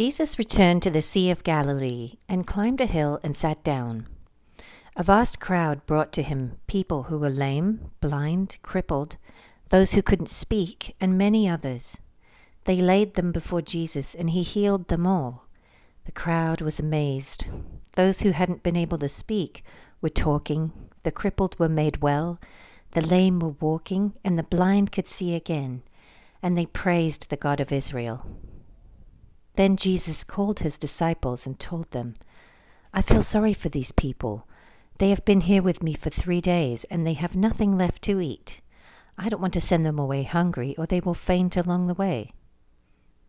Jesus returned to the Sea of Galilee and climbed a hill and sat down. A vast crowd brought to him people who were lame, blind, crippled, those who couldn't speak, and many others. They laid them before Jesus, and he healed them all. The crowd was amazed. Those who hadn't been able to speak were talking, the crippled were made well, the lame were walking, and the blind could see again, and they praised the God of Israel. Then Jesus called his disciples and told them, "I feel sorry for these people. They have been here with me for 3 days, and they have nothing left to eat. I don't want to send them away hungry, or they will faint along the way."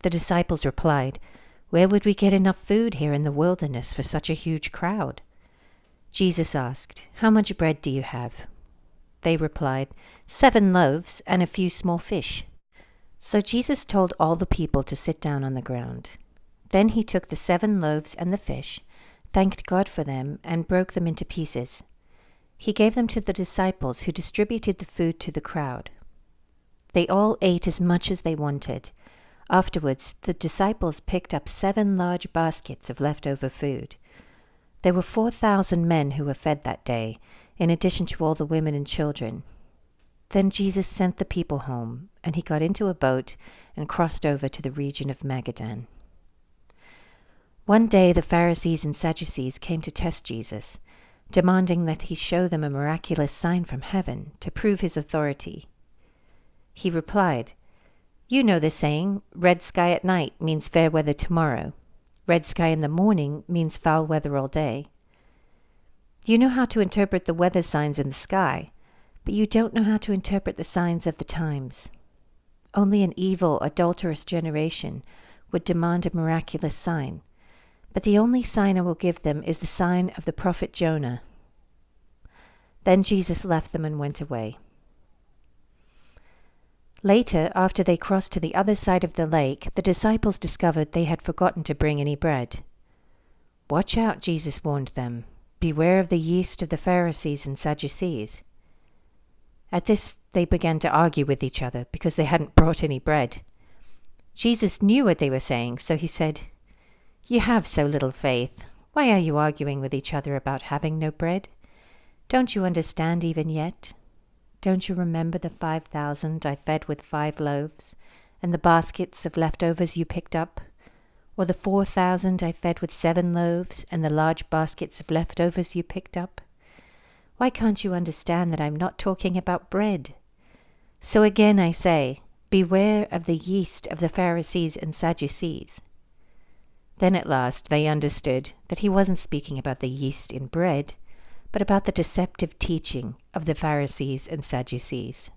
The disciples replied, "Where would we get enough food here in the wilderness for such a huge crowd?" Jesus asked, "How much bread do you have?" They replied, 7 loaves and a few small fish. So Jesus told all the people to sit down on the ground. Then he took the 7 loaves and the fish, thanked God for them, and broke them into pieces. He gave them to the disciples, who distributed the food to the crowd. They all ate as much as they wanted. Afterwards, the disciples picked up 7 large baskets of leftover food. There were 4,000 men who were fed that day, in addition to all the women and children. Then Jesus sent the people home, and he got into a boat and crossed over to the region of Magadan. One day the Pharisees and Sadducees came to test Jesus, demanding that he show them a miraculous sign from heaven to prove his authority. He replied, "You know the saying, 'Red sky at night means fair weather tomorrow. Red sky in the morning means foul weather all day.' You know how to interpret the weather signs in the sky, but you don't know how to interpret the signs of the times. Only an evil, adulterous generation would demand a miraculous sign, but the only sign I will give them is the sign of the prophet Jonah." Then Jesus left them and went away. Later, after they crossed to the other side of the lake, the disciples discovered they had forgotten to bring any bread. "Watch out," Jesus warned them. "Beware of the yeast of the Pharisees and Sadducees." At this, they began to argue with each other because they hadn't brought any bread. Jesus knew what they were saying, so he said, "You have so little faith. Why are you arguing with each other about having no bread? Don't you understand even yet? Don't you remember the 5,000 I fed with 5 loaves, and the baskets of leftovers you picked up? Or the 4,000 I fed with 7 loaves, and the large baskets of leftovers you picked up? Why can't you understand that I'm not talking about bread? So again I say, beware of the yeast of the Pharisees and Sadducees." Then at last they understood that he wasn't speaking about the yeast in bread, but about the deceptive teaching of the Pharisees and Sadducees.